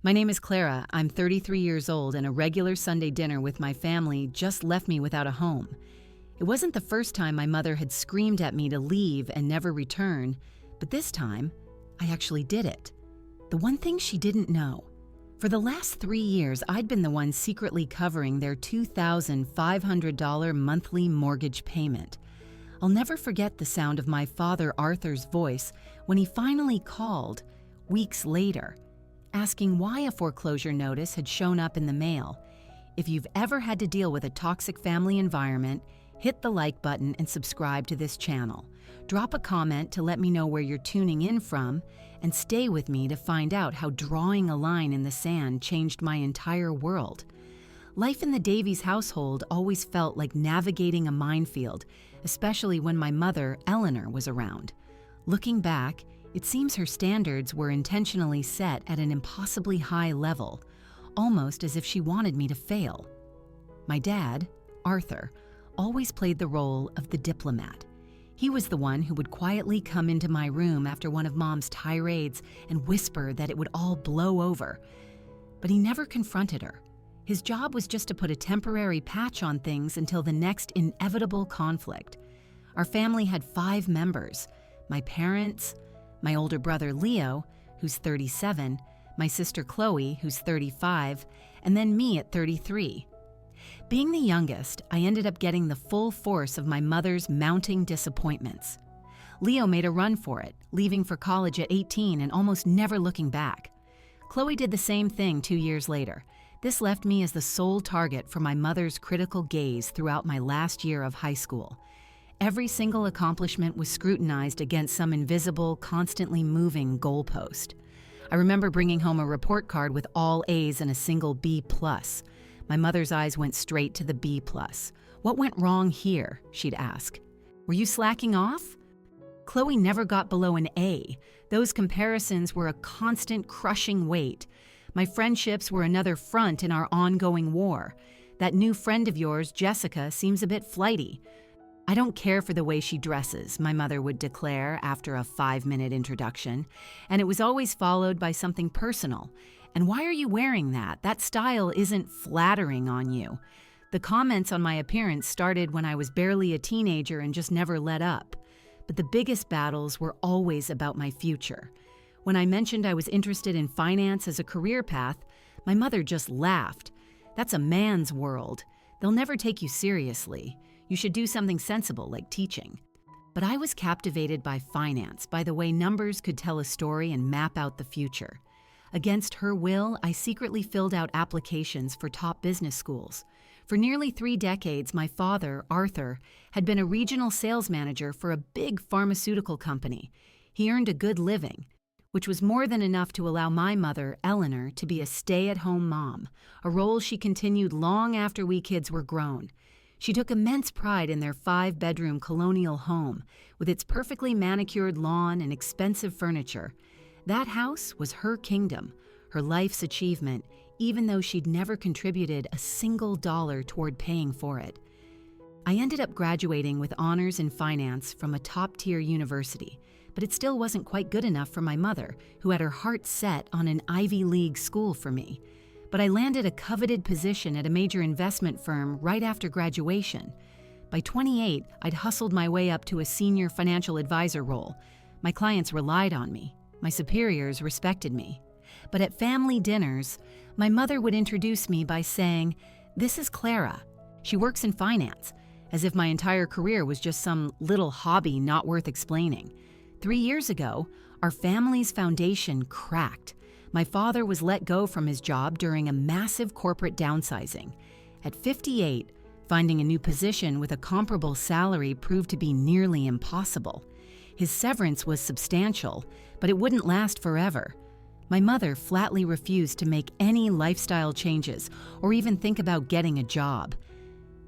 My name is Clara. I'm 33 years old, and a regular Sunday dinner with my family just left me without a home. It wasn't the first time my mother had screamed at me to leave and never return, but this time, I actually did it. The one thing she didn't know: for the last 3 years, I'd been the one secretly covering their $2,500 monthly mortgage payment. I'll never forget the sound of my father Arthur's voice when he finally called, weeks later, asking why a foreclosure notice had shown up in the mail. If you've ever had to deal with a toxic family environment, hit the like button and subscribe to this channel. Drop a comment to let me know where you're tuning in from, and stay with me to find out how drawing a line in the sand changed my entire world. Life in the Davies household always felt like navigating a minefield, especially when my mother, Eleanor, was around. Looking back, it seems her standards were intentionally set at an impossibly high level, almost as if she wanted me to fail. My dad, Arthur, always played the role of the diplomat. He was the one who would quietly come into my room after one of Mom's tirades and whisper that it would all blow over. But he never confronted her. His job was just to put a temporary patch on things until the next inevitable conflict. Our family had 5 members: my parents, my older brother Leo, who's 37, my sister Chloe, who's 35, and then me at 33. Being the youngest, I ended up getting the full force of my mother's mounting disappointments. Leo made a run for it, leaving for college at 18 and almost never looking back. Chloe did the same thing 2 years later. This left me as the sole target for my mother's critical gaze throughout my last year of high school. Every single accomplishment was scrutinized against some invisible, constantly moving goalpost. I remember bringing home a report card with all A's and a single B+. My mother's eyes went straight to the B+. "What went wrong here?" she'd ask. "Were you slacking off?" Chloe never got below an A. Those comparisons were a constant crushing weight. My friendships were another front in our ongoing war. "That new friend of yours, Jessica, seems a bit flighty." "I don't care for the way she dresses," my mother would declare after a 5-minute introduction, and it was always followed by something personal. "And why are you wearing that? That style isn't flattering on you." The comments on my appearance started when I was barely a teenager and just never let up. But the biggest battles were always about my future. When I mentioned I was interested in finance as a career path, my mother just laughed. "That's a man's world. They'll never take you seriously. You should do something sensible like teaching." But I was captivated by finance, by the way numbers could tell a story and map out the future. Against her will, I secretly filled out applications for top business schools. For nearly 3 decades, my father, Arthur, had been a regional sales manager for a big pharmaceutical company. He earned a good living, which was more than enough to allow my mother, Eleanor, to be a stay-at-home mom, a role she continued long after we kids were grown. She took immense pride in their 5-bedroom colonial home, with its perfectly manicured lawn and expensive furniture. That house was her kingdom, her life's achievement, even though she'd never contributed a single dollar toward paying for it. I ended up graduating with honors in finance from a top-tier university, but it still wasn't quite good enough for my mother, who had her heart set on an Ivy League school for me. But I landed a coveted position at a major investment firm right after graduation. By 28, I'd hustled my way up to a senior financial advisor role. My clients relied on me. My superiors respected me. But at family dinners, my mother would introduce me by saying, "This is Clara. She works in finance," as if my entire career was just some little hobby not worth explaining. 3 years ago, our family's foundation cracked. My father was let go from his job during a massive corporate downsizing. At 58, finding a new position with a comparable salary proved to be nearly impossible. His severance was substantial, but it wouldn't last forever. My mother flatly refused to make any lifestyle changes or even think about getting a job.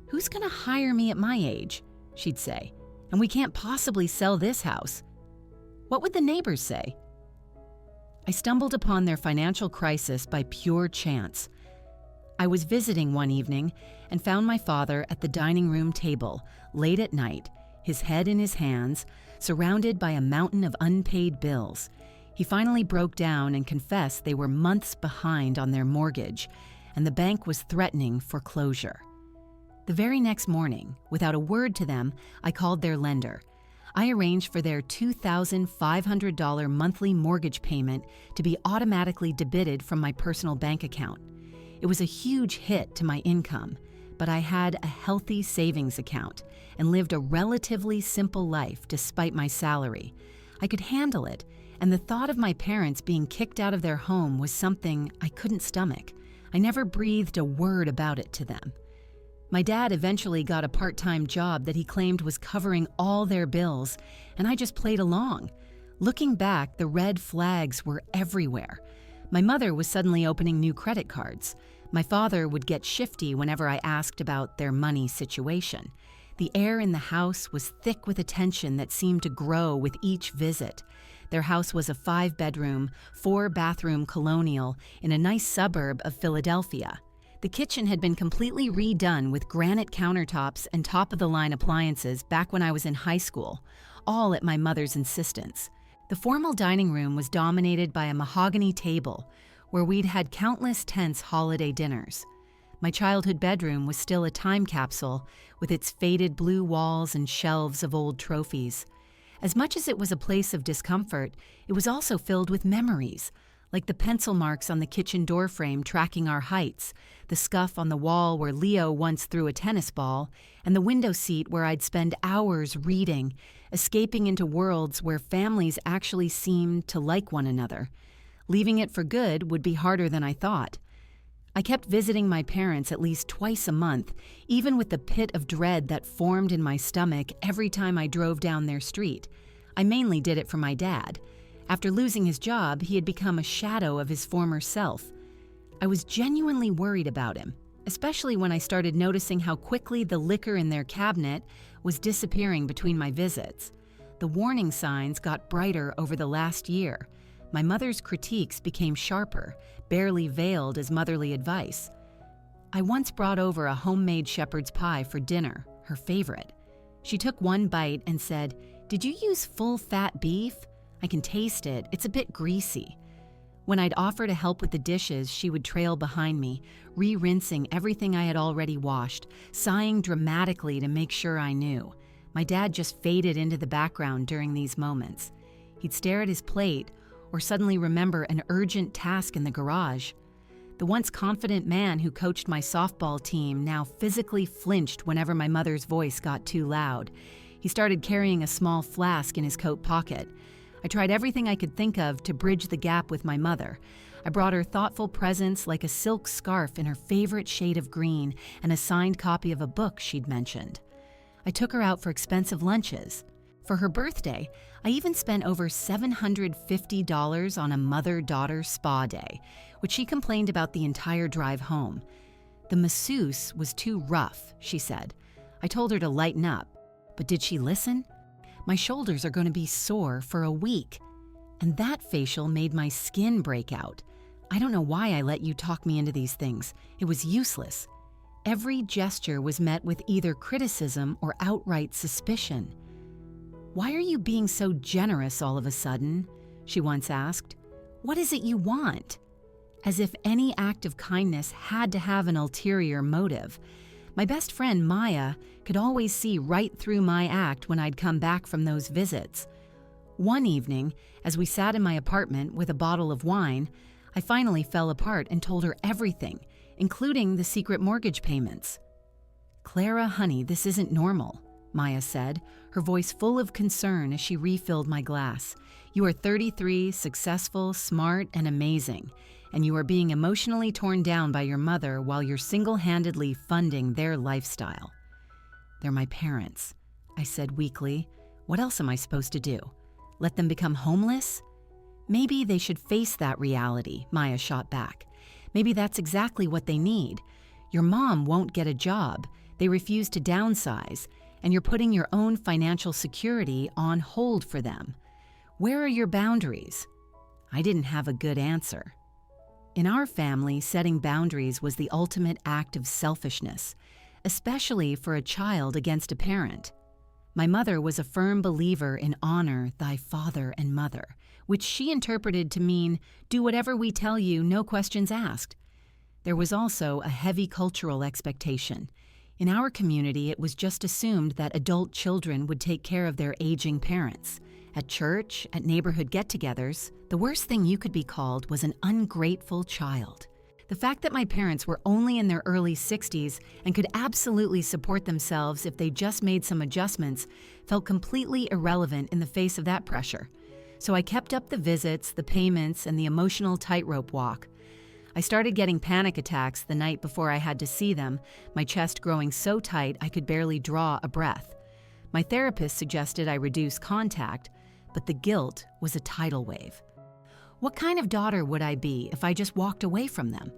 "Who's gonna hire me at my age?" she'd say. "And we can't possibly sell this house. What would the neighbors say?" I stumbled upon their financial crisis by pure chance. I was visiting one evening and found my father at the dining room table, late at night, his head in his hands, surrounded by a mountain of unpaid bills. He finally broke down and confessed they were months behind on their mortgage, and the bank was threatening foreclosure. The very next morning, without a word to them, I called their lender. I arranged for their $2,500 monthly mortgage payment to be automatically debited from my personal bank account. It was a huge hit to my income, but I had a healthy savings account and lived a relatively simple life despite my salary. I could handle it, and the thought of my parents being kicked out of their home was something I couldn't stomach. I never breathed a word about it to them. My dad eventually got a part-time job that he claimed was covering all their bills, and I just played along. Looking back, the red flags were everywhere. My mother was suddenly opening new credit cards. My father would get shifty whenever I asked about their money situation. The air in the house was thick with attention that seemed to grow with each visit. Their house was a 5-bedroom, 4-bathroom colonial in a nice suburb of Philadelphia. The kitchen had been completely redone with granite countertops and top-of-the-line appliances back when I was in high school, all at my mother's insistence. The formal dining room was dominated by a mahogany table where we'd had countless tense holiday dinners. My childhood bedroom was still a time capsule with its faded blue walls and shelves of old trophies. As much as it was a place of discomfort, it was also filled with memories, like the pencil marks on the kitchen doorframe tracking our heights, the scuff on the wall where Leo once threw a tennis ball, and the window seat where I'd spend hours reading, escaping into worlds where families actually seemed to like one another. Leaving it for good would be harder than I thought. I kept visiting my parents at least twice a month, even with the pit of dread that formed in my stomach every time I drove down their street. I mainly did it for my dad. After losing his job, he had become a shadow of his former self. I was genuinely worried about him, especially when I started noticing how quickly the liquor in their cabinet was disappearing between my visits. The warning signs got brighter over the last year. My mother's critiques became sharper, barely veiled as motherly advice. I once brought over a homemade shepherd's pie for dinner, her favorite. She took one bite and said, "Did you use full-fat beef? I can taste it. It's a bit greasy." When I'd offer to help with the dishes, she would trail behind me, re-rinsing everything I had already washed, sighing dramatically to make sure I knew. My dad just faded into the background during these moments. He'd stare at his plate, or suddenly remember an urgent task in the garage. The once confident man who coached my softball team now physically flinched whenever my mother's voice got too loud. He started carrying a small flask in his coat pocket. I tried everything I could think of to bridge the gap with my mother. I brought her thoughtful presents like a silk scarf in her favorite shade of green and a signed copy of a book she'd mentioned. I took her out for expensive lunches. For her birthday, I even spent over $750 on a mother-daughter spa day, which she complained about the entire drive home. The masseuse was too rough, she said. I told her to lighten up, but did she listen? My shoulders are going to be sore for a week, and that facial made my skin break out. I don't know why I let you talk me into these things. It was useless. Every gesture was met with either criticism or outright suspicion. "Why are you being so generous all of a sudden?" she once asked. "What is it you want?" As if any act of kindness had to have an ulterior motive. My best friend, Maya, could always see right through my act when I'd come back from those visits. One evening, as we sat in my apartment with a bottle of wine, I finally fell apart and told her everything, including the secret mortgage payments. "Clara, honey, this isn't normal," Maya said, her voice full of concern as she refilled my glass. "You are 33, successful, smart, and amazing, and you are being emotionally torn down by your mother while you're single-handedly funding their lifestyle." "They're my parents," I said weakly. "What else am I supposed to do? Let them become homeless?" "Maybe they should face that reality," Maya shot back. "Maybe that's exactly what they need. Your mom won't get a job. They refuse to downsize, and you're putting your own financial security on hold for them. Where are your boundaries?" I didn't have a good answer. In our family, setting boundaries was the ultimate act of selfishness, especially for a child against a parent. My mother was a firm believer in honor thy father and mother, which she interpreted to mean, do whatever we tell you, no questions asked. There was also a heavy cultural expectation. In our community, it was just assumed that adult children would take care of their aging parents. At church, at neighborhood get-togethers, the worst thing you could be called was an ungrateful child. The fact that my parents were only in their early 60s and could absolutely support themselves if they just made some adjustments felt completely irrelevant in the face of that pressure. So I kept up the visits, the payments, and the emotional tightrope walk. I started getting panic attacks the night before I had to see them, my chest growing so tight I could barely draw a breath. My therapist suggested I reduce contact, but the guilt was a tidal wave. What kind of daughter would I be if I just walked away from them?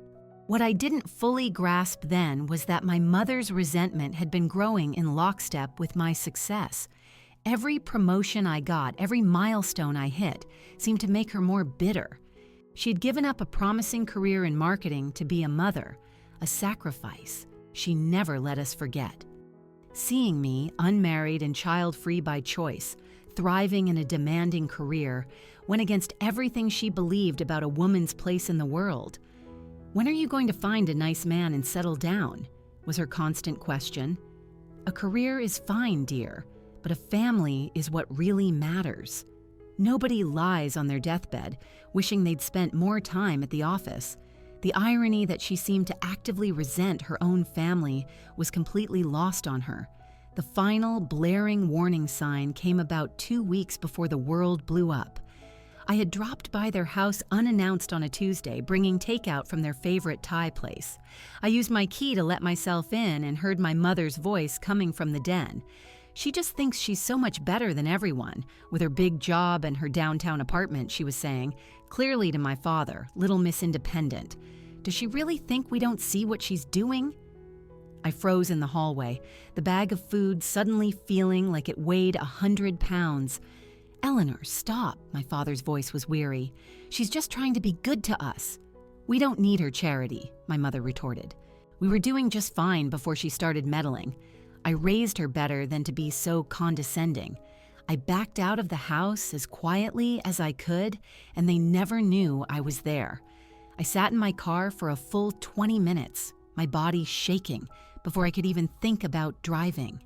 What I didn't fully grasp then was that my mother's resentment had been growing in lockstep with my success. Every promotion I got, every milestone I hit, seemed to make her more bitter. She had given up a promising career in marketing to be a mother, a sacrifice she never let us forget. Seeing me, unmarried and child-free by choice, thriving in a demanding career, went against everything she believed about a woman's place in the world. "When are you going to find a nice man and settle down?" was her constant question. "A career is fine, dear, but a family is what really matters." Nobody lies on their deathbed, wishing they'd spent more time at the office. The irony that she seemed to actively resent her own family was completely lost on her. The final, blaring warning sign came about 2 weeks before the world blew up. I had dropped by their house unannounced on a Tuesday, bringing takeout from their favorite Thai place. I used my key to let myself in and heard my mother's voice coming from the den. "She just thinks she's so much better than everyone, with her big job and her downtown apartment," she was saying, clearly to my father, Little Miss Independent. "Does she really think we don't see what she's doing?" I froze in the hallway, the bag of food suddenly feeling like it weighed 100 pounds. "Eleanor, stop," my father's voice was weary. "She's just trying to be good to us." "We don't need her charity," my mother retorted. "We were doing just fine before she started meddling. I raised her better than to be so condescending. I backed out of the house as quietly as I could, and they never knew I was there. I sat in my car for a full 20 minutes, my body shaking, before I could even think about driving.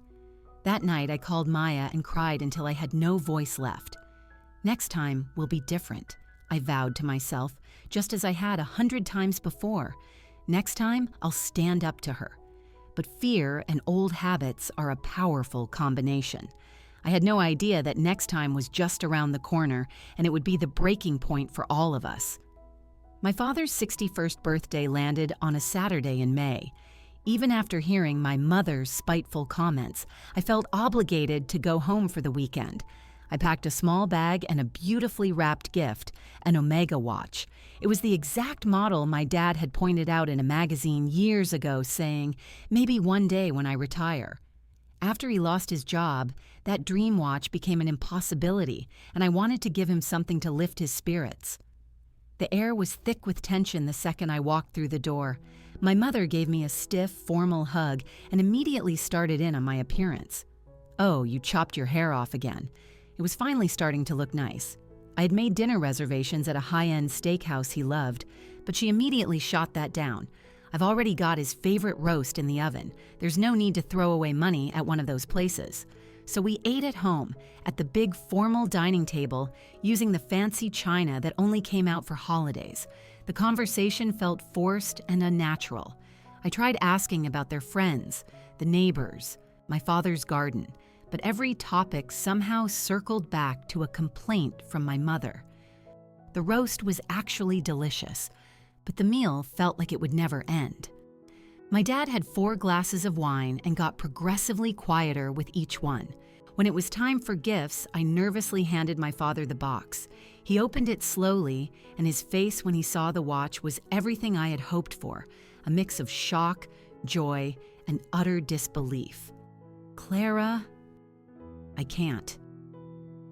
That night, I called Maya and cried until I had no voice left. Next time will be different, I vowed to myself, just as I had 100 times before. Next time, I'll stand up to her. But fear and old habits are a powerful combination. I had no idea that next time was just around the corner, and it would be the breaking point for all of us. My father's 61st birthday landed on a Saturday in May. Even after hearing my mother's spiteful comments, I felt obligated to go home for the weekend. I packed a small bag and a beautifully wrapped gift, an Omega watch. It was the exact model my dad had pointed out in a magazine years ago, saying, "Maybe one day when I retire." After he lost his job, that dream watch became an impossibility, and I wanted to give him something to lift his spirits. The air was thick with tension the second I walked through the door. My mother gave me a stiff, formal hug and immediately started in on my appearance. "Oh, you chopped your hair off again." It was finally starting to look nice. I had made dinner reservations at a high-end steakhouse he loved, but she immediately shot that down. "I've already got his favorite roast in the oven. There's no need to throw away money at one of those places." So we ate at home, at the big formal dining table, using the fancy china that only came out for holidays. The conversation felt forced and unnatural. I tried asking about their friends, the neighbors, my father's garden, but every topic somehow circled back to a complaint from my mother. The roast was actually delicious, but the meal felt like it would never end. My dad had 4 glasses of wine and got progressively quieter with each one. When it was time for gifts, I nervously handed my father the box. He opened it slowly, and his face when he saw the watch was everything I had hoped for, a mix of shock, joy, and utter disbelief. "Clara, I can't.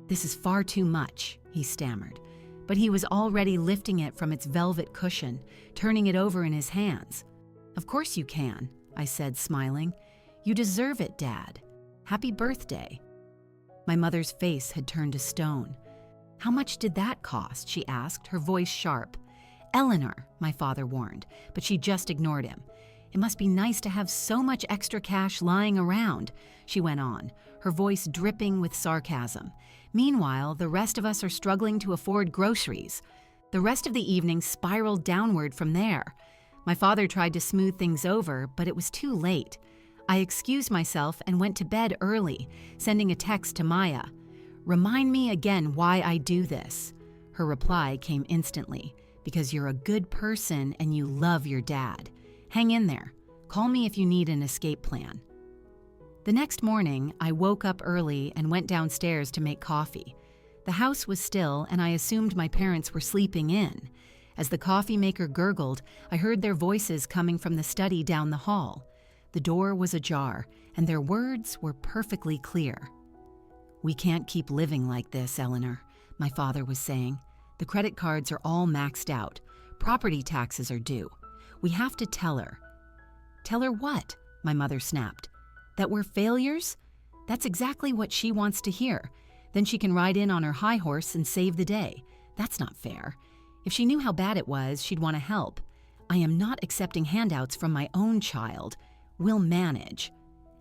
This is far too much," he stammered, but he was already lifting it from its velvet cushion, turning it over in his hands. "Of course you can," I said, smiling. "You deserve it, Dad. Happy birthday." My mother's face had turned to stone. "How much did that cost?" she asked, her voice sharp. "Eleanor," my father warned, but she just ignored him. "It must be nice to have so much extra cash lying around," she went on, her voice dripping with sarcasm. "Meanwhile, the rest of us are struggling to afford groceries." The rest of the evening spiraled downward from there. My father tried to smooth things over, but it was too late. I excused myself and went to bed early, sending a text to Maya. "Remind me again why I do this." Her reply came instantly. "Because you're a good person and you love your dad. Hang in there. Call me if you need an escape plan." The next morning, I woke up early and went downstairs to make coffee. The house was still, and I assumed my parents were sleeping in. As the coffee maker gurgled, I heard their voices coming from the study down the hall. The door was ajar, and their words were perfectly clear. "We can't keep living like this, Eleanor," my father was saying. "The credit cards are all maxed out. Property taxes are due. We have to tell her." "Tell her what?" my mother snapped. "That we're failures? That's exactly what she wants to hear. Then she can ride in on her high horse and save the day. That's not fair. If she knew how bad it was, she'd want to help. I am not accepting handouts from my own child. We'll manage."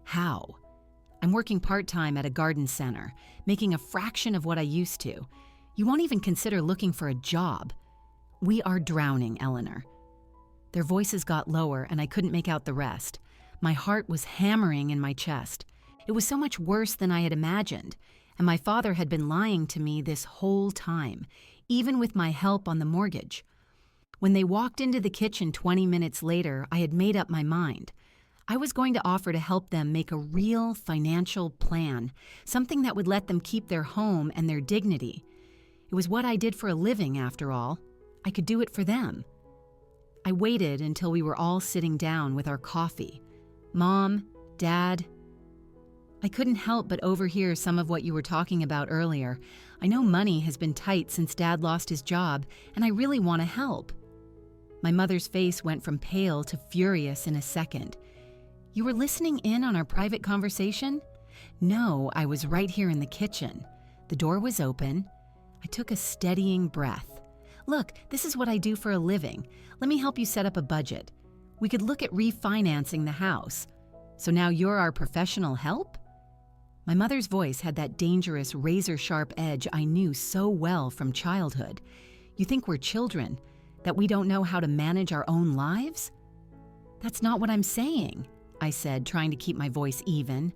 "How?" "I'm working part-time at a garden center, making a fraction of what I used to. You won't even consider looking for a job." "We are drowning, Eleanor." Their voices got lower and I couldn't make out the rest. My heart was hammering in my chest. It was so much worse than I had imagined, and my father had been lying to me this whole time, even with my help on the mortgage. When they walked into the kitchen 20 minutes later, I had made up my mind. I was going to offer to help them make a real financial plan, something that would let them keep their home and their dignity. It was what I did for a living, after all. I could do it for them. I waited until we were all sitting down with our coffee. Mom, Dad. "I couldn't help but overhear some of what you were talking about earlier. I know money has been tight since Dad lost his job, and I really want to help." My mother's face went from pale to furious in a second. "You were listening in on our private conversation?" "No, I was right here in the kitchen." The door was open. I took a steadying breath. "Look, this is what I do for a living. Let me help you set up a budget. We could look at refinancing the house. So now you're our professional help?" My mother's voice had that dangerous, razor-sharp edge I knew so well from childhood. "You think we're children? That we don't know how to manage our own lives?" "That's not what I'm saying," I said, trying to keep my voice even.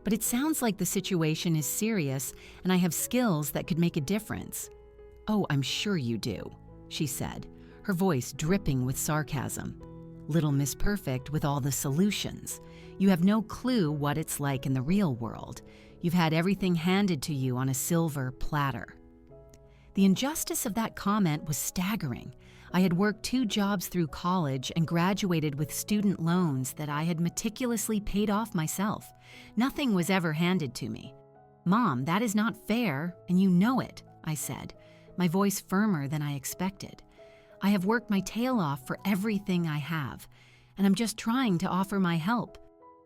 "But it sounds like the situation is serious, and I have skills that could make a difference." "Oh, I'm sure you do," she said, her voice dripping with sarcasm. "Little Miss Perfect with all the solutions. You have no clue what it's like in the real world. You've had everything handed to you on a silver platter." The injustice of that comment was staggering. I had worked 2 jobs through college and graduated with student loans that I had meticulously paid off myself. Nothing was ever handed to me. "Mom, that is not fair, and you know it," I said, my voice firmer than I expected. "I have worked my tail off for everything I have, and I'm just trying to offer my help."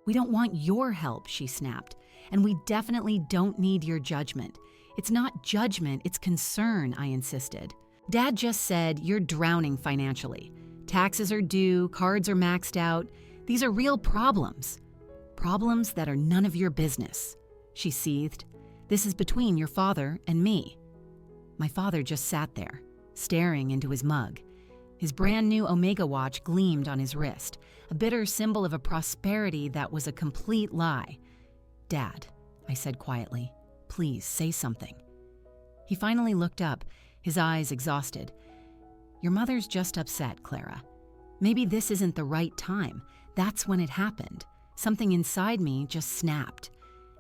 "We don't want your help," she snapped, "and we definitely don't need your judgment. It's not judgment, it's concern," I insisted. "Dad just said you're drowning financially. Taxes are due, cards are maxed out. These are real problems. Problems that are none of your business," she seethed. "This is between your father and me." My father just sat there, staring into his mug. His brand new Omega watch gleamed on his wrist, a bitter symbol of a prosperity that was a complete lie. "Dad," I said quietly, "please say something." He finally looked up, his eyes exhausted. "Your mother's just upset, Clara. Maybe this isn't the right time. That's when it happened. Something inside me just snapped.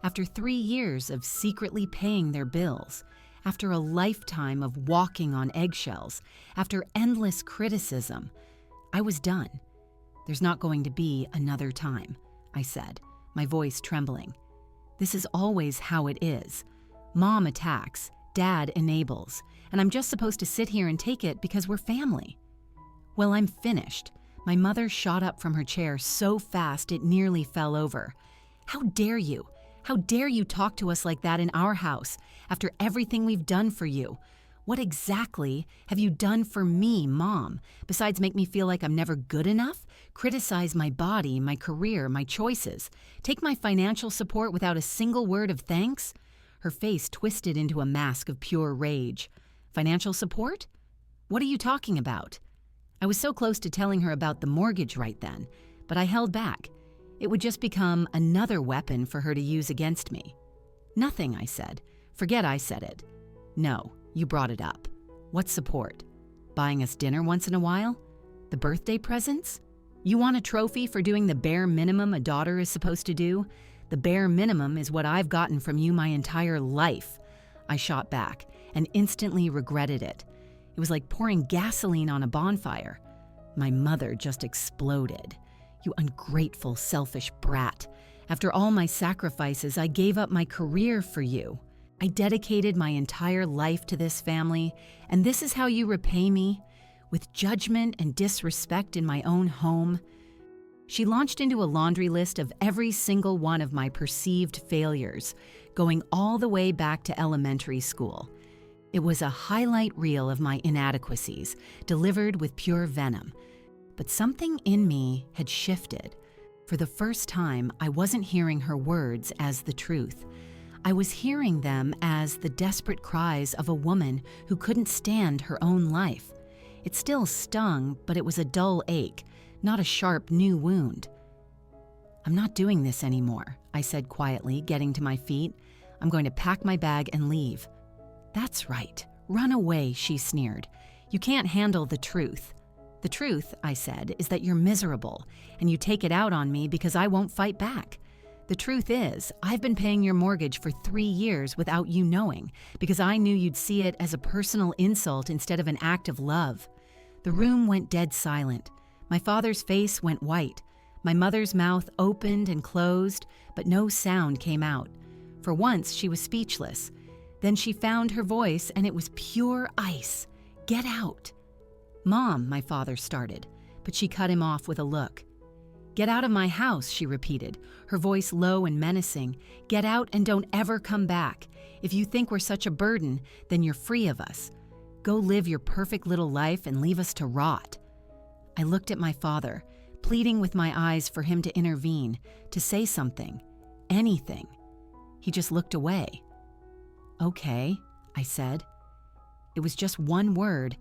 After 3 years of secretly paying their bills, after a lifetime of walking on eggshells, after endless criticism, I was done. There's not going to be another time," I said, my voice trembling. "This is always how it is. Mom attacks, Dad enables, and I'm just supposed to sit here and take it because we're family." "Well, I'm finished." My mother shot up from her chair so fast it nearly fell over. "How dare you? How dare you talk to us like that in our house, after everything we've done for you? What exactly have you done for me, Mom, besides make me feel like I'm never good enough, criticize my body, my career, my choices, take my financial support without a single word of thanks? Her face twisted into a mask of pure rage. Financial support? What are you talking about? I was so close to telling her about the mortgage right then, but I held back. It would just become another weapon for her to use against me. Nothing, I said. Forget I said it. No, you brought it up. What support? Buying us dinner once in a while? The birthday presents? You want a trophy for doing the bare minimum a daughter is supposed to do? The bare minimum is what I've gotten from you my entire life. I shot back and instantly regretted it. It was like pouring gasoline on a bonfire. My mother just exploded. You ungrateful, selfish brat. After all my sacrifices, I gave up my career for you. I dedicated my entire life to this family, and this is how you repay me? With judgment and disrespect in my own home? She launched into a laundry list of every single one of my perceived failures, going all the way back to elementary school. It was a highlight reel of my inadequacies, delivered with pure venom. But something in me had shifted. For the first time, I wasn't hearing her words as the truth. I was hearing them as the desperate cries of a woman who couldn't stand her own life. It still stung, but it was a dull ache, not a sharp new wound. I'm not doing this anymore, I said quietly, getting to my feet. I'm going to pack my bag and leave. That's right. Run away, she sneered. You can't handle the truth. The truth, I said, is that you're miserable, and you take it out on me because I won't fight back. The truth is, I've been paying your mortgage for 3 years without you knowing, because I knew you'd see it as a personal insult instead of an act of love. The room went dead silent. My father's face went white. My mother's mouth opened and closed, but no sound came out. For once, she was speechless. Then she found her voice, and it was pure ice. Get out. Mom, my father started, but she cut him off with a look. Get out of my house, she repeated, her voice low and menacing. Get out and don't ever come back. If you think we're such a burden, then you're free of us. Go live your perfect little life and leave us to rot. I looked at my father, pleading with my eyes for him to intervene, to say something, anything. He just looked away. Okay, I said. It was just one word,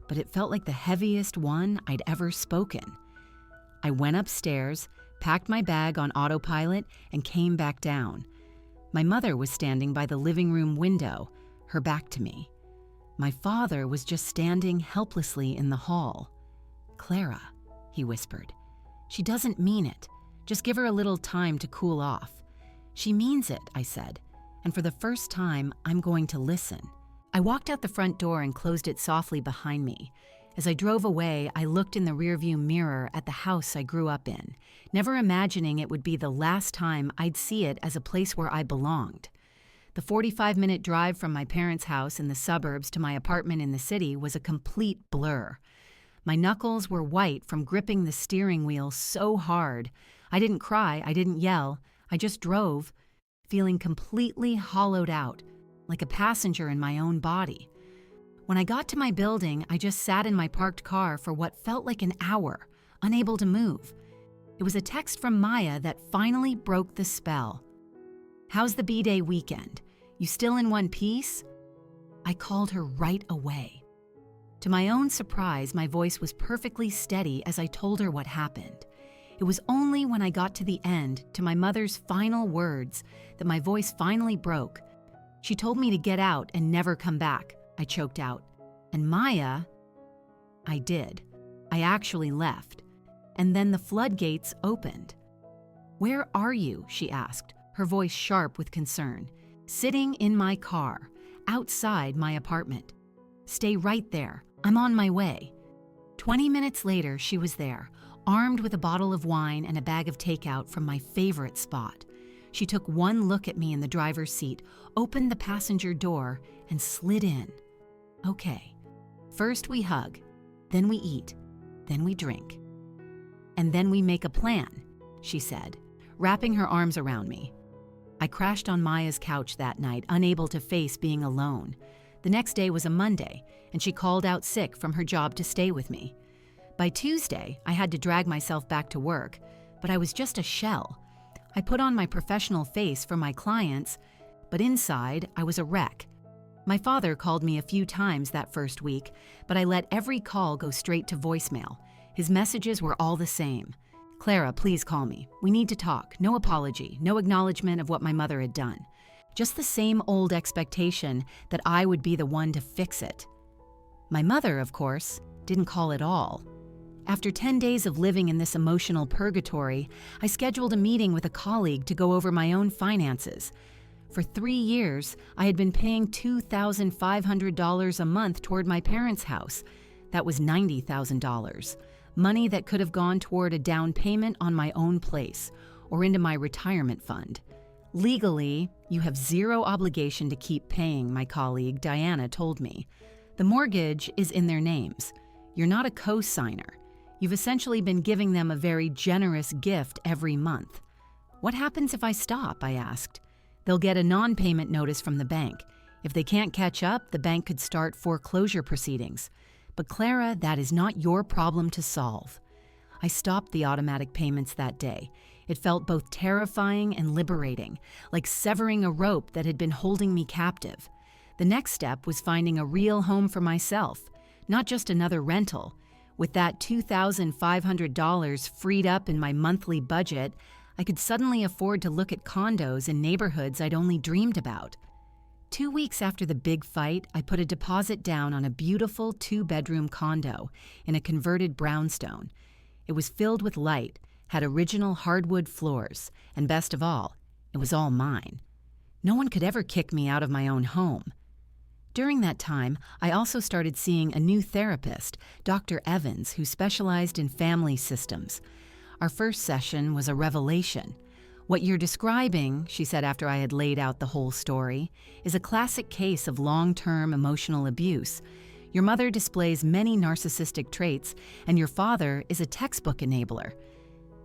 but it felt like the heaviest one I'd ever spoken. I went upstairs, packed my bag on autopilot, and came back down. My mother was standing by the living room window, her back to me. My father was just standing helplessly in the hall. Clara, he whispered. She doesn't mean it. Just give her a little time to cool off. She means it, I said. And for the first time, I'm going to listen. I walked out the front door and closed it softly behind me. As I drove away, I looked in the rearview mirror at the house I grew up in, never imagining it would be the last time I'd see it as a place where I belonged. The 45-minute drive from my parents' house in the suburbs to my apartment in the city was a complete blur. My knuckles were white from gripping the steering wheel so hard. I didn't cry, I didn't yell, I just drove, feeling completely hollowed out, like a passenger in my own body. When I got to my building, I just sat in my parked car for what felt like an hour, unable to move. It was a text from Maya that finally broke the spell. How's the B-Day weekend? You still in one piece? I called her right away. To my own surprise, my voice was perfectly steady as I told her what happened. It was only when I got to the end, to my mother's final words, that my voice finally broke. She told me to get out and never come back, I choked out. And Maya, I did. I actually left. And then the floodgates opened. Where are you? She asked, her voice sharp with concern. Sitting in my car, outside my apartment. Stay right there. I'm on my way. 20 minutes later, she was there, armed with a bottle of wine and a bag of takeout from my favorite spot. She took one look at me in the driver's seat, opened the passenger door, and slid in. Okay, first we hug, then we eat, then we drink. And then we make a plan, she said, wrapping her arms around me. I crashed on Maya's couch that night, unable to face being alone. The next day was a Monday, and she called out sick from her job to stay with me. By Tuesday, I had to drag myself back to work, but I was just a shell. I put on my professional face for my clients, but inside, I was a wreck. My father called me a few times that first week, but I let every call go straight to voicemail. His messages were all the same. "Clara, please call me. We need to talk. No apology, no acknowledgement of what my mother had done. Just the same old expectation that I would be the one to fix it." My mother, of course, didn't call at all. After 10 days of living in this emotional purgatory, I scheduled a meeting with a colleague to go over my own finances. For 3 years, I had been paying $2,500 a month toward my parents' house. That was $90,000. Money that could have gone toward a down payment on my own place or into my retirement fund. "Legally, you have zero obligation to keep paying," my colleague Diana told me. "The mortgage is in their names. You're not a co-signer. You've essentially been giving them a very generous gift every month." "What happens if I stop?" I asked. "They'll get a non-payment notice from the bank. If they can't catch up, the bank could start foreclosure proceedings. But Clara, that is not your problem to solve." I stopped the automatic payments that day. It felt both terrifying and liberating, like severing a rope that had been holding me captive. The next step was finding a real home for myself, not just another rental. With that $2,500 freed up in my monthly budget, I could suddenly afford to look at condos in neighborhoods I'd only dreamed about. 2 weeks after the big fight, I put a deposit down on a beautiful 2-bedroom condo in a converted brownstone. It was filled with light, had original hardwood floors, and best of all, it was all mine. No one could ever kick me out of my own home. During that time, I also started seeing a new therapist, Dr. Evans, who specialized in family systems. Our first session was a revelation. "What you're describing," she said after I had laid out the whole story, "is a classic case of long-term emotional abuse. Your mother displays many narcissistic traits, and your father is a textbook enabler."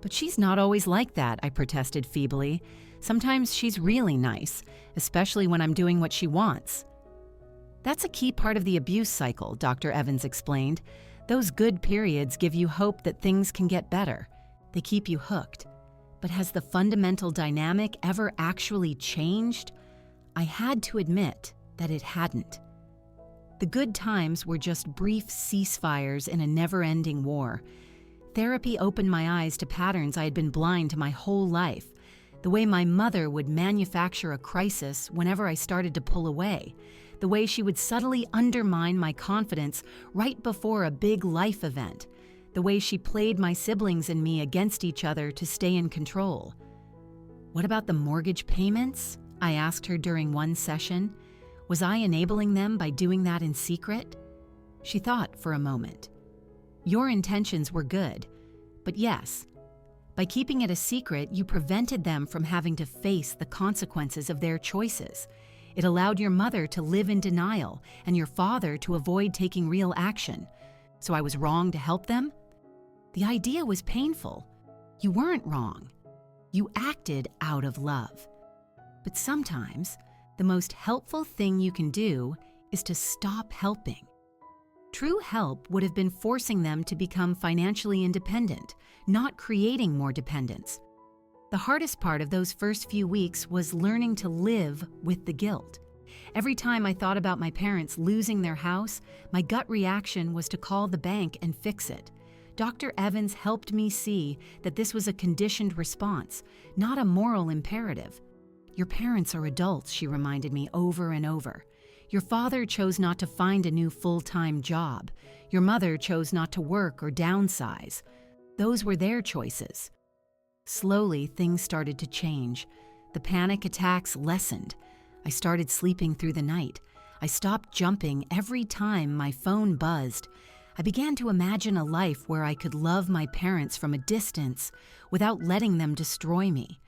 "But she's not always like that," I protested feebly. "Sometimes she's really nice, especially when I'm doing what she wants." "That's a key part of the abuse cycle," Dr. Evans explained. "Those good periods give you hope that things can get better. They keep you hooked. But has the fundamental dynamic ever actually changed?" I had to admit that it hadn't. The good times were just brief ceasefires in a never-ending war. Therapy opened my eyes to patterns I had been blind to my whole life. The way my mother would manufacture a crisis whenever I started to pull away. The way she would subtly undermine my confidence right before a big life event. The way she played my siblings and me against each other to stay in control. "What about the mortgage payments?" I asked her during one session. Was I enabling them by doing that in secret? She thought for a moment. "Your intentions were good, but yes, by keeping it a secret, you prevented them from having to face the consequences of their choices. It allowed your mother to live in denial and your father to avoid taking real action. So I was wrong to help them?" The idea was painful. You weren't wrong. You acted out of love. But sometimes, the most helpful thing you can do is to stop helping. True help would have been forcing them to become financially independent, not creating more dependence. The hardest part of those first few weeks was learning to live with the guilt. Every time I thought about my parents losing their house, my gut reaction was to call the bank and fix it. Dr. Evans helped me see that this was a conditioned response, not a moral imperative. "Your parents are adults," she reminded me over and over. "Your father chose not to find a new full-time job. Your mother chose not to work or downsize. Those were their choices." Slowly, things started to change. The panic attacks lessened. I started sleeping through the night. I stopped jumping every time my phone buzzed. I began to imagine a life where I could love my parents from a distance without letting them destroy me.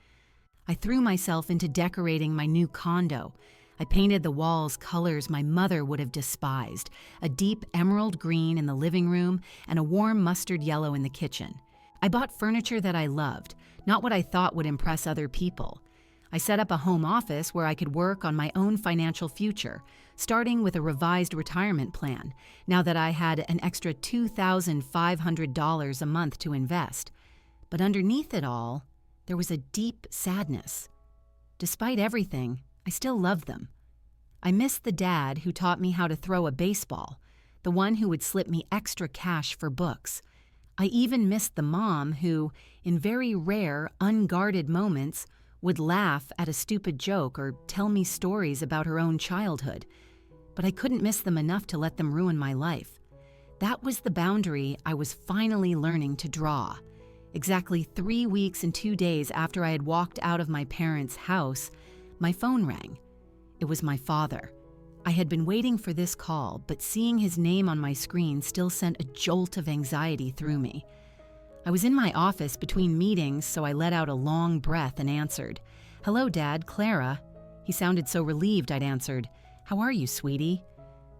I threw myself into decorating my new condo. I painted the walls colors my mother would have despised, a deep emerald green in the living room and a warm mustard yellow in the kitchen. I bought furniture that I loved, not what I thought would impress other people. I set up a home office where I could work on my own financial future, starting with a revised retirement plan, now that I had an extra $2,500 a month to invest. But underneath it all, there was a deep sadness. Despite everything, I still loved them. I missed the dad who taught me how to throw a baseball, the one who would slip me extra cash for books. I even missed the mom who, in very rare, unguarded moments, would laugh at a stupid joke or tell me stories about her own childhood. But I couldn't miss them enough to let them ruin my life. That was the boundary I was finally learning to draw. Exactly 3 weeks and 2 days after I had walked out of my parents' house, my phone rang. It was my father. I had been waiting for this call, but seeing his name on my screen still sent a jolt of anxiety through me. I was in my office between meetings, so I let out a long breath and answered. "Hello, Dad, Clara." He sounded so relieved I'd answered, "How are you, sweetie?"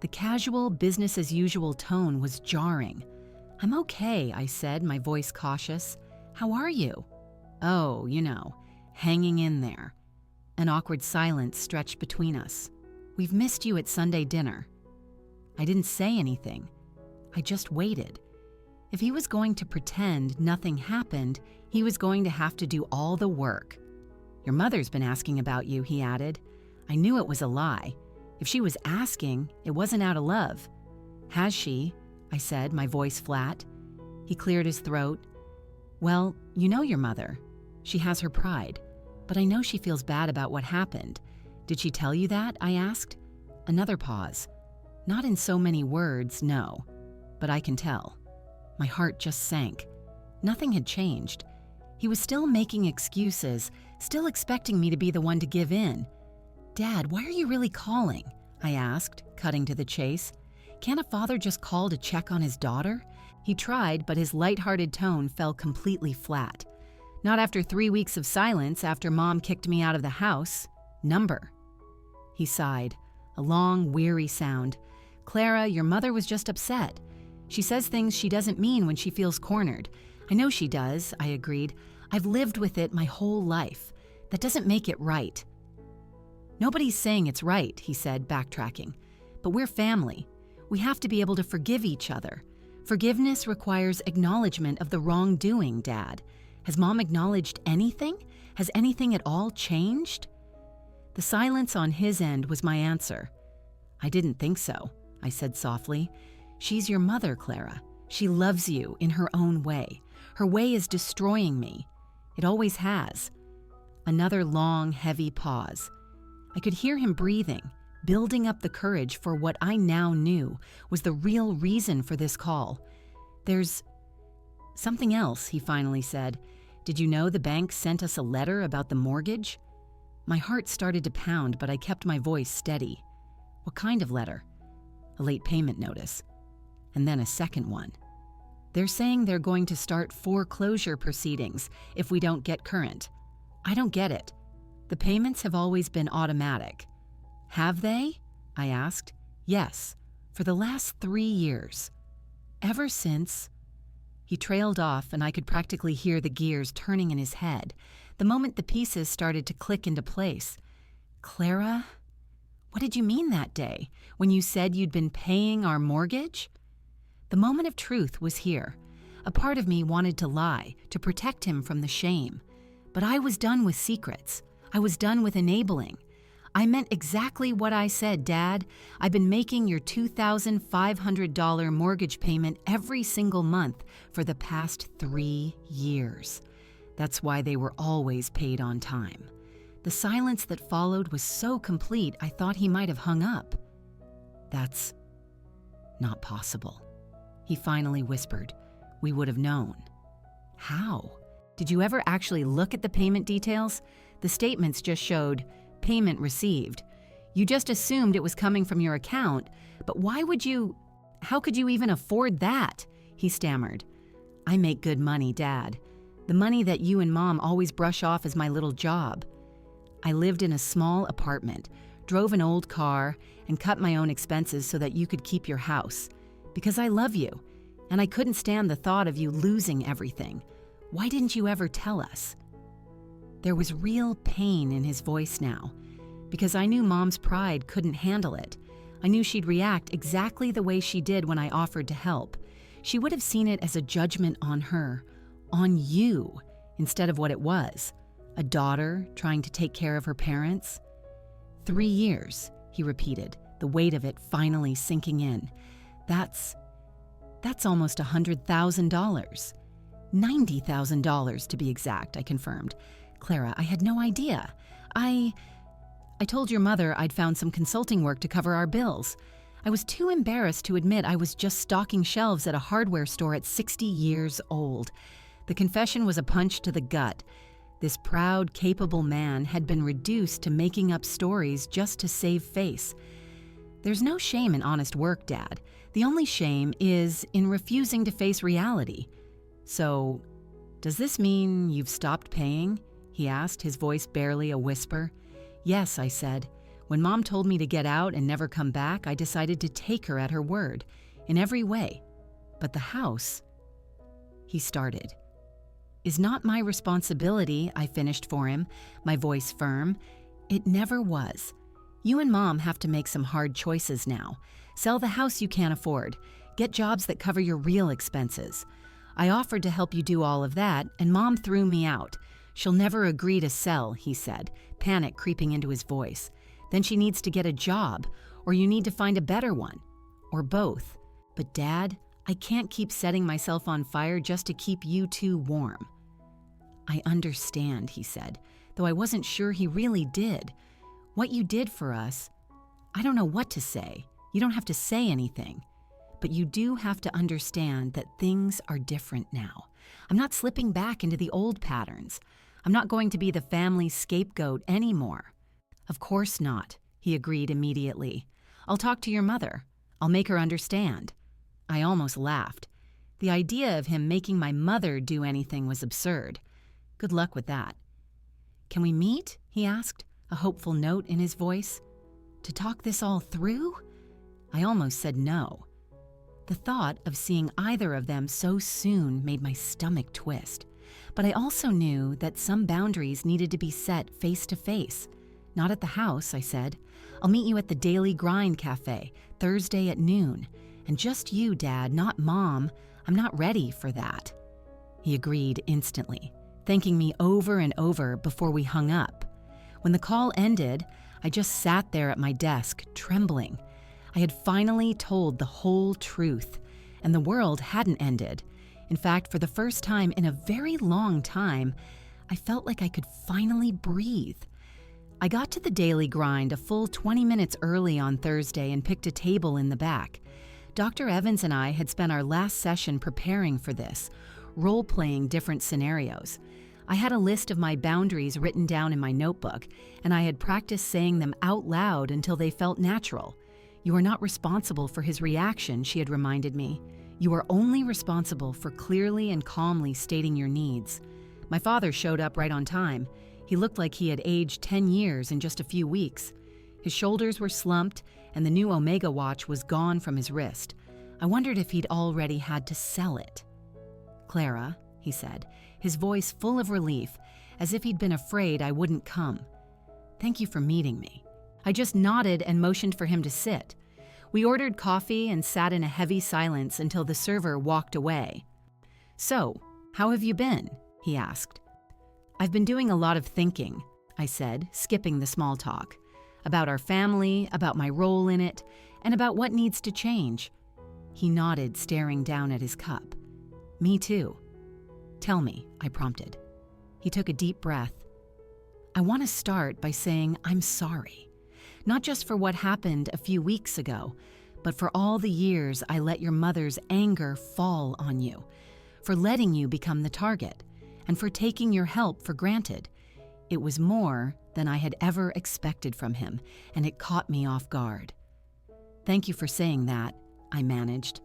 The casual, business-as-usual tone was jarring. "I'm okay," I said, my voice cautious. "How are you?" "Oh, hanging in there." An awkward silence stretched between us. "We've missed you at Sunday dinner." I didn't say anything. I just waited. If he was going to pretend nothing happened, he was going to have to do all the work. "Your mother's been asking about you," he added. I knew it was a lie. If she was asking, it wasn't out of love. "Has she?" I said, my voice flat. He cleared his throat. "Well, you know your mother. She has her pride. But I know she feels bad about what happened. Did she tell you that?" I asked. Another pause. "Not in so many words, no. But I can tell." My heart just sank. Nothing had changed. He was still making excuses, still expecting me to be the one to give in. "Dad, why are you really calling?" I asked, cutting to the chase. "Can't a father just call to check on his daughter?" He tried, but his lighthearted tone fell completely flat. "Not after 3 weeks of silence after Mom kicked me out of the house. Number." He sighed, a long, weary sound. "Clara, your mother was just upset. She says things she doesn't mean when she feels cornered. I know she does," I agreed. "I've lived with it my whole life. That doesn't make it right." "Nobody's saying it's right," he said, backtracking. "But we're family. We have to be able to forgive each other. Forgiveness requires acknowledgement of the wrongdoing, Dad. Has Mom acknowledged anything? Has anything at all changed?" The silence on his end was my answer. "I didn't think so," I said softly. "She's your mother, Clara. She loves you in her own way. Her way is destroying me. It always has." Another long, heavy pause. I could hear him breathing, building up the courage for what I now knew was the real reason for this call. "There's something else," he finally said. "Did you know the bank sent us a letter about the mortgage?" My heart started to pound, but I kept my voice steady. "What kind of letter?" "A late payment notice." And then a second one. "They're saying they're going to start foreclosure proceedings if we don't get current." I don't get it. The payments have always been automatic. "Have they?" I asked. "Yes, for the last 3 years. Ever since..." He trailed off, and I could practically hear the gears turning in his head the moment the pieces started to click into place. "Clara, what did you mean that day when you said you'd been paying our mortgage?" The moment of truth was here. A part of me wanted to lie, to protect him from the shame. But I was done with secrets. I was done with enabling. I meant exactly what I said, "Dad. I've been making your $2,500 mortgage payment every single month for the past 3 years. That's why they were always paid on time." The silence that followed was so complete I thought he might have hung up. "That's not possible," he finally whispered. "We would have known." "How? Did you ever actually look at the payment details? The statements just showed payment received. You just assumed it was coming from your account, but how could you even afford that?" he stammered. "I make good money, Dad. The money that you and Mom always brush off as my little job. I lived in a small apartment, drove an old car, and cut my own expenses so that you could keep your house. Because I love you, and I couldn't stand the thought of you losing everything. Why didn't you ever tell us?" There was real pain in his voice now, because I knew Mom's pride couldn't handle it. I knew she'd react exactly the way she did when I offered to help. She would have seen it as a judgment on her, on you, instead of what it was, a daughter trying to take care of her parents. 3 years, he repeated, the weight of it finally sinking in. That's almost $100,000. $90,000 to be exact, I confirmed. Clara, I had no idea. I told your mother I'd found some consulting work to cover our bills. I was too embarrassed to admit I was just stocking shelves at a hardware store at 60 years old. The confession was a punch to the gut. This proud, capable man had been reduced to making up stories just to save face. There's no shame in honest work, Dad. The only shame is in refusing to face reality. So, does this mean you've stopped paying? He asked, his voice barely a whisper. Yes, I said. When Mom told me to get out and never come back, I decided to take her at her word, in every way. But the house, he started. Is not my responsibility, I finished for him, my voice firm. It never was. You and Mom have to make some hard choices now. Sell the house you can't afford. Get jobs that cover your real expenses. I offered to help you do all of that, and Mom threw me out. She'll never agree to sell, he said, panic creeping into his voice. Then she needs to get a job, or you need to find a better one, or both. But Dad, I can't keep setting myself on fire just to keep you two warm. I understand, he said, though I wasn't sure he really did. What you did for us, I don't know what to say. You don't have to say anything. But you do have to understand that things are different now. I'm not slipping back into the old patterns. I'm not going to be the family scapegoat anymore. Of course not, he agreed immediately. I'll talk to your mother. I'll make her understand. I almost laughed. The idea of him making my mother do anything was absurd. Good luck with that. Can we meet? He asked, a hopeful note in his voice. To talk this all through? I almost said no. The thought of seeing either of them so soon made my stomach twist. But I also knew that some boundaries needed to be set face to face. Not at the house, I said. I'll meet you at the Daily Grind Cafe, Thursday at noon. And just you, Dad, not Mom. I'm not ready for that. He agreed instantly, thanking me over and over before we hung up. When the call ended, I just sat there at my desk, trembling. I had finally told the whole truth, and the world hadn't ended. In fact, for the first time in a very long time, I felt like I could finally breathe. I got to the Daily Grind a full 20 minutes early on Thursday and picked a table in the back. Dr. Evans and I had spent our last session preparing for this, role-playing different scenarios. I had a list of my boundaries written down in my notebook, and I had practiced saying them out loud until they felt natural. You are not responsible for his reaction, she had reminded me. You are only responsible for clearly and calmly stating your needs. My father showed up right on time. He looked like he had aged 10 years in just a few weeks. His shoulders were slumped, and the new Omega watch was gone from his wrist. I wondered if he'd already had to sell it. Clara, he said, his voice full of relief, as if he'd been afraid I wouldn't come. Thank you for meeting me. I just nodded and motioned for him to sit. We ordered coffee and sat in a heavy silence until the server walked away. So, how have you been? He asked. I've been doing a lot of thinking, I said, skipping the small talk. About our family, about my role in it, and about what needs to change. He nodded, staring down at his cup. Me too. Tell me, I prompted. He took a deep breath. I want to start by saying I'm sorry. Not just for what happened a few weeks ago, but for all the years I let your mother's anger fall on you, for letting you become the target, and for taking your help for granted. It was more than I had ever expected from him, and it caught me off guard. Thank you for saying that, I managed.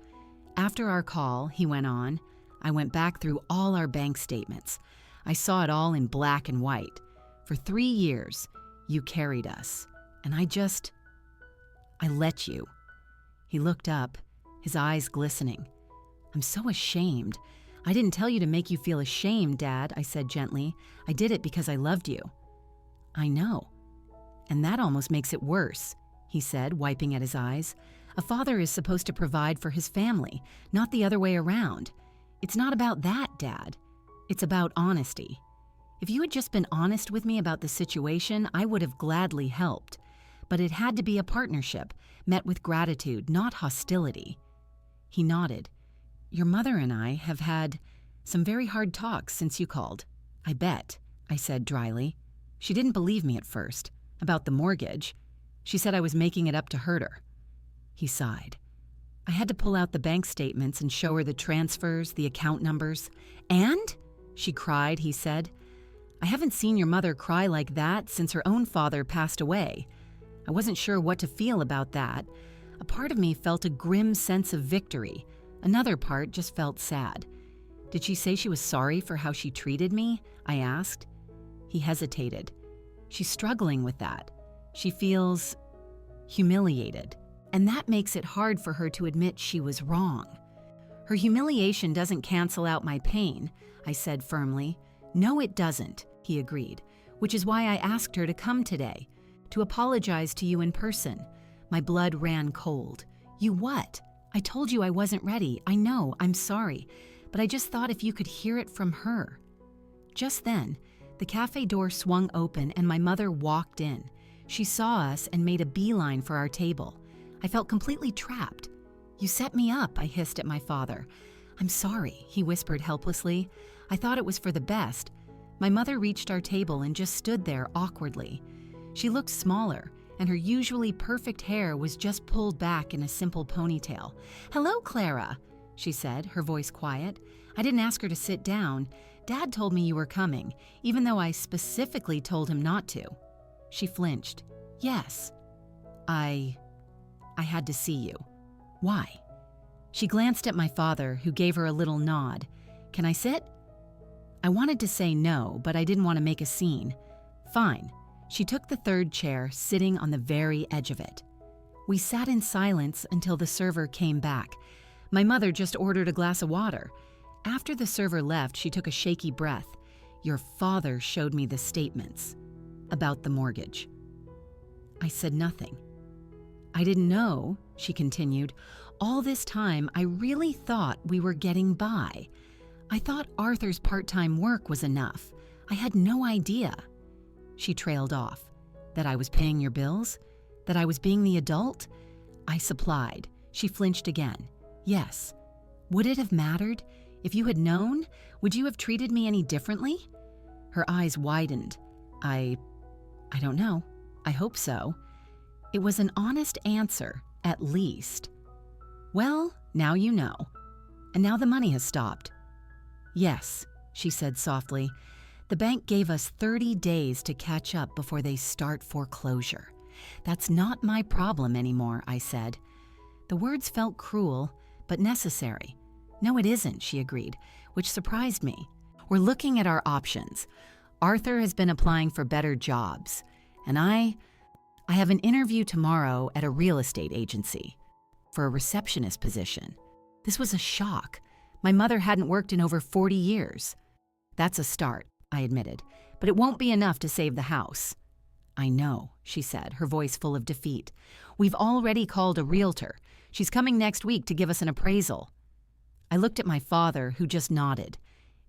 After our call, he went on, I went back through all our bank statements. I saw it all in black and white. For 3 years, you carried us. And I let you. He looked up, his eyes glistening. I'm so ashamed. I didn't tell you to make you feel ashamed, Dad, I said gently. I did it because I loved you. I know. And that almost makes it worse, he said, wiping at his eyes. A father is supposed to provide for his family, not the other way around. It's not about that, Dad. It's about honesty. If you had just been honest with me about the situation, I would have gladly helped. But it had to be a partnership, met with gratitude, not hostility. He nodded. Your mother and I have had some very hard talks since you called. I bet, I said dryly. She didn't believe me at first, about the mortgage. She said I was making it up to hurt her. He sighed. I had to pull out the bank statements and show her the transfers, the account numbers. And? She cried, he said. I haven't seen your mother cry like that since her own father passed away. I wasn't sure what to feel about that. A part of me felt a grim sense of victory. Another part just felt sad. Did she say she was sorry for how she treated me? I asked. He hesitated. She's struggling with that. She feels humiliated. And that makes it hard for her to admit she was wrong. Her humiliation doesn't cancel out my pain, I said firmly. No, it doesn't, he agreed, which is why I asked her to come today, to apologize to you in person. My blood ran cold. You what? I told you I wasn't ready. I know, I'm sorry, but I just thought if you could hear it from her. Just then, the cafe door swung open and my mother walked in. She saw us and made a beeline for our table. I felt completely trapped. You set me up, I hissed at my father. I'm sorry, he whispered helplessly. I thought it was for the best. My mother reached our table and just stood there awkwardly. She looked smaller, and her usually perfect hair was just pulled back in a simple ponytail. Hello, Clara, she said, her voice quiet. I didn't ask her to sit down. Dad told me you were coming, even though I specifically told him not to. She flinched. Yes. I had to see you. Why? She glanced at my father, who gave her a little nod. Can I sit? I wanted to say no, but I didn't want to make a scene. Fine. She took the third chair, sitting on the very edge of it. We sat in silence until the server came back. My mother just ordered a glass of water. After the server left, she took a shaky breath. Your father showed me the statements about the mortgage. I said nothing. I didn't know, she continued. All this time, I really thought we were getting by. I thought Arthur's part-time work was enough. I had no idea. She trailed off. That I was paying your bills? That I was being the adult? I supplied. She flinched again. Yes. Would it have mattered? If you had known, would you have treated me any differently? Her eyes widened. I don't know. I hope so. It was an honest answer, at least. Well, now you know. And now the money has stopped. Yes, she said softly. The bank gave us 30 days to catch up before they start foreclosure. That's not my problem anymore, I said. The words felt cruel, but necessary. No, it isn't, she agreed, which surprised me. We're looking at our options. Arthur has been applying for better jobs, and I have an interview tomorrow at a real estate agency for a receptionist position. This was a shock. My mother hadn't worked in over 40 years. That's a start, I admitted, but it won't be enough to save the house. I know, she said, her voice full of defeat. We've already called a realtor. She's coming next week to give us an appraisal. I looked at my father, who just nodded.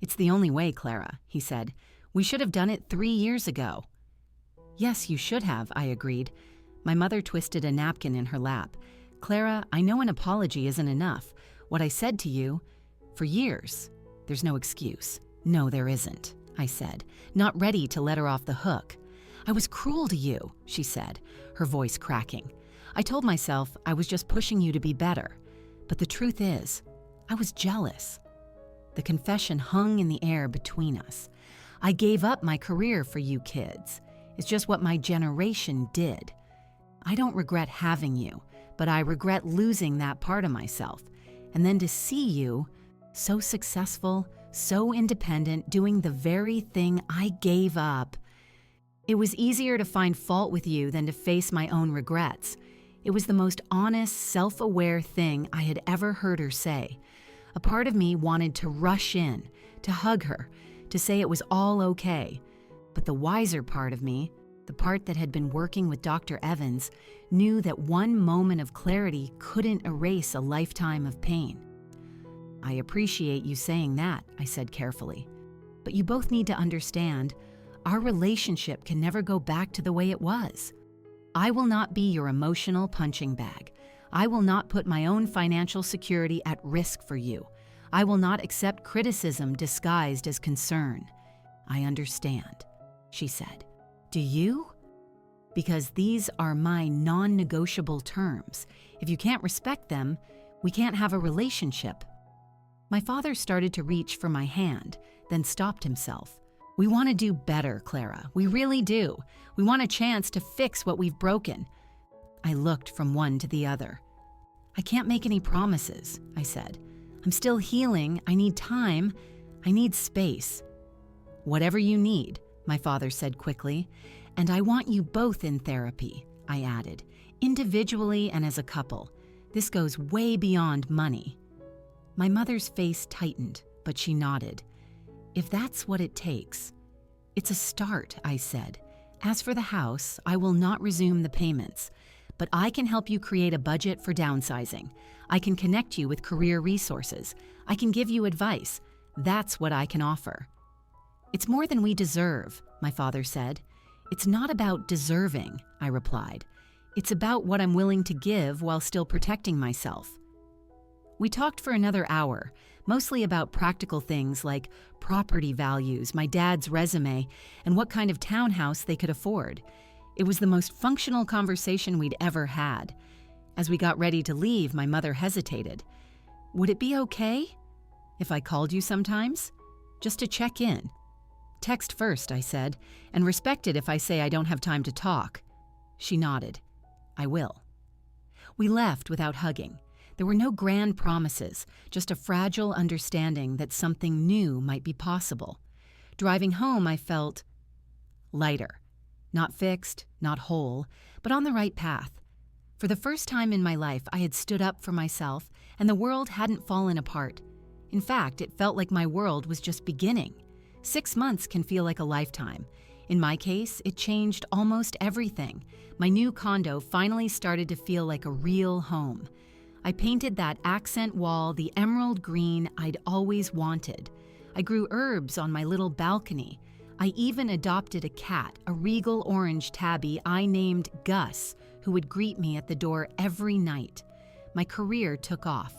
It's the only way, Clara, he said. We should have done it 3 years ago. Yes, you should have, I agreed. My mother twisted a napkin in her lap. Clara, I know an apology isn't enough. What I said to you, for years, there's no excuse. No, there isn't, I said, not ready to let her off the hook. I was cruel to you, she said, her voice cracking. I told myself I was just pushing you to be better. But the truth is, I was jealous. The confession hung in the air between us. I gave up my career for you kids. It's just what my generation did. I don't regret having you, but I regret losing that part of myself. And then to see you, so successful, so independent, doing the very thing I gave up. It was easier to find fault with you than to face my own regrets. It was the most honest, self-aware thing I had ever heard her say. A part of me wanted to rush in, to hug her, to say it was all okay. But the wiser part of me, the part that had been working with Dr. Evans, knew that one moment of clarity couldn't erase a lifetime of pain. "I appreciate you saying that," I said carefully. "But you both need to understand, our relationship can never go back to the way it was. I will not be your emotional punching bag. I will not put my own financial security at risk for you. I will not accept criticism disguised as concern. I understand," she said. "Do you? Because these are my non-negotiable terms. If you can't respect them, we can't have a relationship." My father started to reach for my hand, then stopped himself. "We want to do better, Clara. We really do. We want a chance to fix what we've broken." I looked from one to the other. "I can't make any promises," I said. "I'm still healing. I need time. I need space." "Whatever you need," my father said quickly. "And I want you both in therapy," I added, "individually and as a couple. This goes way beyond money." My mother's face tightened, but she nodded. "If that's what it takes." "It's a start," I said. "As for the house, I will not resume the payments. But I can help you create a budget for downsizing. I can connect you with career resources. I can give you advice. That's what I can offer." "It's more than we deserve," my father said. "It's not about deserving," I replied. "It's about what I'm willing to give while still protecting myself." We talked for another hour, mostly about practical things like property values, my dad's resume, and what kind of townhouse they could afford. It was the most functional conversation we'd ever had. As we got ready to leave, my mother hesitated. "Would it be okay if I called you sometimes? Just to check in." "Text first," I said, "and respect it if I say I don't have time to talk." She nodded. "I will." We left without hugging. There were no grand promises, just a fragile understanding that something new might be possible. Driving home, I felt lighter. Not fixed, not whole, but on the right path. For the first time in my life, I had stood up for myself, and the world hadn't fallen apart. In fact, it felt like my world was just beginning. 6 months can feel like a lifetime. In my case, it changed almost everything. My new condo finally started to feel like a real home. I painted that accent wall the emerald green I'd always wanted. I grew herbs on my little balcony. I even adopted a cat, a regal orange tabby I named Gus, who would greet me at the door every night. My career took off.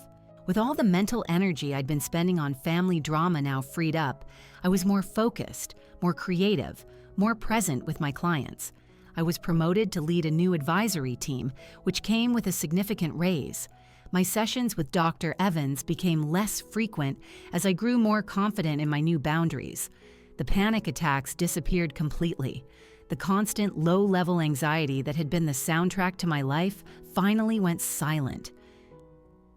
With all the mental energy I'd been spending on family drama now freed up, I was more focused, more creative, more present with my clients. I was promoted to lead a new advisory team, which came with a significant raise. My sessions with Dr. Evans became less frequent as I grew more confident in my new boundaries. The panic attacks disappeared completely. The constant low-level anxiety that had been the soundtrack to my life finally went silent.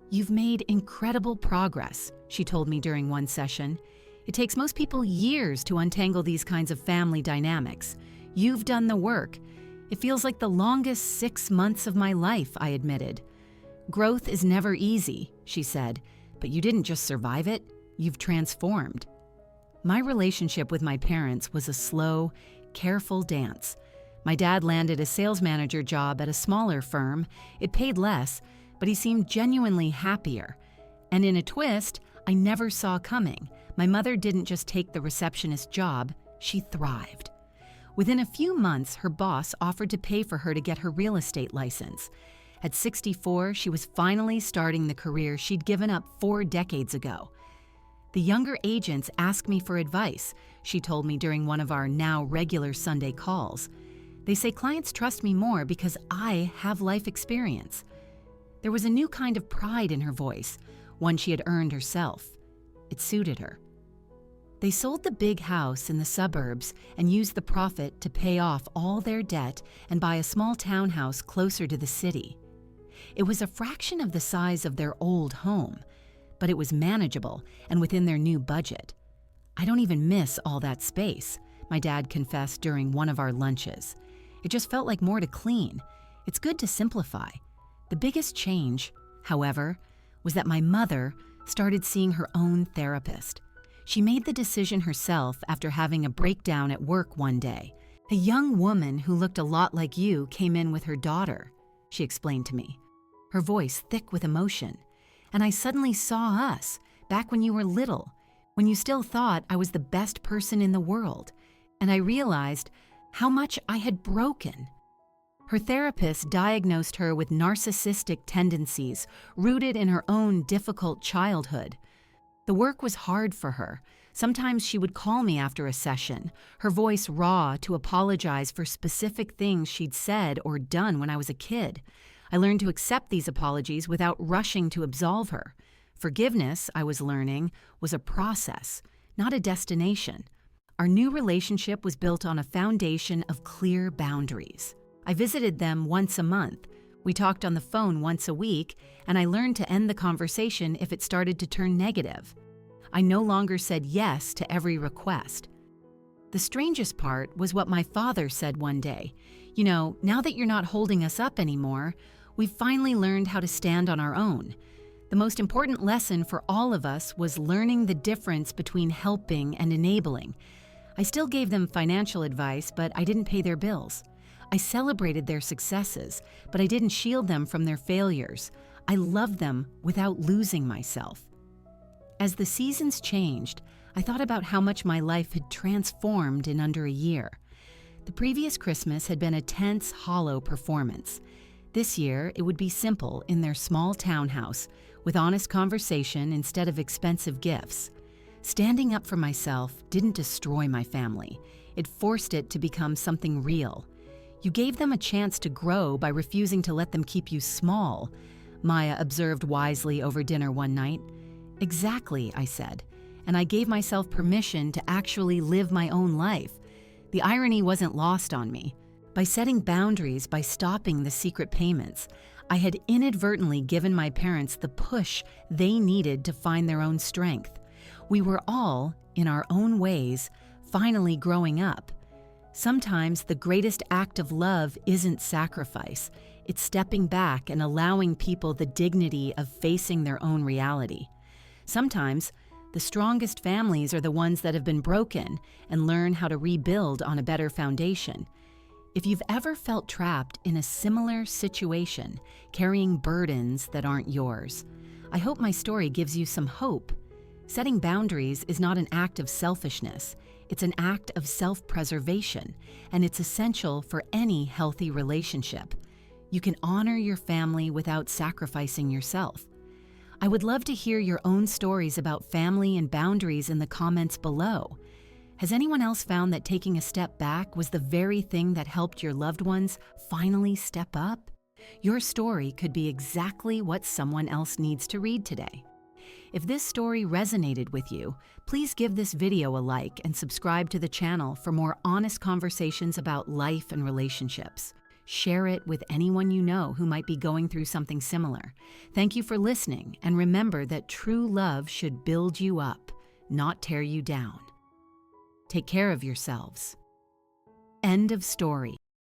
"You've made incredible progress," she told me during one session. "It takes most people years to untangle these kinds of family dynamics. You've done the work. It feels like the longest 6 months of my life," I admitted. "Growth is never easy," she said, "but you didn't just survive it, you've transformed." My relationship with my parents was a slow, careful dance. My dad landed a sales manager job at a smaller firm. It paid less, but he seemed genuinely happier. And in a twist I never saw coming, my mother didn't just take the receptionist job, she thrived. Within a few months, her boss offered to pay for her to get her real estate license. At 64, she was finally starting the career she'd given up 4 decades ago. "The younger agents ask me for advice," she told me during one of our now regular Sunday calls. "They say clients trust me more because I have life experience." There was a new kind of pride in her voice, one she had earned herself. It suited her. They sold the big house in the suburbs and used the profit to pay off all their debt and buy a small townhouse closer to the city. It was a fraction of the size of their old home, but it was manageable and within their new budget. "I don't even miss all that space," my dad confessed during one of our lunches. "It just felt like more to clean. It's good to simplify." The biggest change, however, was that my mother started seeing her own therapist. She made the decision herself after having a breakdown at work one day. A young woman who looked a lot like you came in with her daughter, she explained to me, her voice thick with emotion. And I suddenly saw us, back when you were little, when you still thought I was the best person in the world. And I realized how much I had broken. Her therapist diagnosed her with narcissistic tendencies rooted in her own difficult childhood. The work was hard for her. Sometimes she would call me after a session, her voice raw, to apologize for specific things she'd said or done when I was a kid. I learned to accept these apologies without rushing to absolve her. Forgiveness, I was learning, was a process, not a destination. Our new relationship was built on a foundation of clear boundaries. I visited them once a month. We talked on the phone once a week, and I learned to end the conversation if it started to turn negative. I no longer said yes to every request. The strangest part was what my father said one day. You know, now that you're not holding us up anymore, we've finally learned how to stand on our own. The most important lesson for all of us was learning the difference between helping and enabling. I still gave them financial advice, but I didn't pay their bills. I celebrated their successes, but I didn't shield them from their failures. I loved them without losing myself. As the seasons changed, I thought about how much my life had transformed in under a year. The previous Christmas had been a tense, hollow performance. This year, it would be simple in their small townhouse, with honest conversation instead of expensive gifts. Standing up for myself didn't destroy my family. It forced it to become something real. You gave them a chance to grow by refusing to let them keep you small, Maya observed wisely over dinner one night. Exactly, I said, and I gave myself permission to actually live my own life. The irony wasn't lost on me. By setting boundaries, by stopping the secret payments, I had inadvertently given my parents the push they needed to find their own strength. We were all, in our own ways, finally growing up. Sometimes the greatest act of love isn't sacrifice. It's stepping back and allowing people the dignity of facing their own reality. Sometimes the strongest families are the ones that have been broken and learn how to rebuild on a better foundation. If you've ever felt trapped in a similar situation, carrying burdens that aren't yours, I hope my story gives you some hope. Setting boundaries is not an act of selfishness. It's an act of self-preservation, and it's essential for any healthy relationship. You can honor your family without sacrificing yourself. I would love to hear your own stories about family and boundaries in the comments below. Has anyone else found that taking a step back was the very thing that helped your loved ones finally step up? Your story could be exactly what someone else needs to read today. If this story resonated with you, please give this video a like and subscribe to the channel for more honest conversations about life and relationships. Share it with anyone you know who might be going through something similar. Thank you for listening, and remember that true love should build you up, not tear you down. Take care of yourselves. End of story.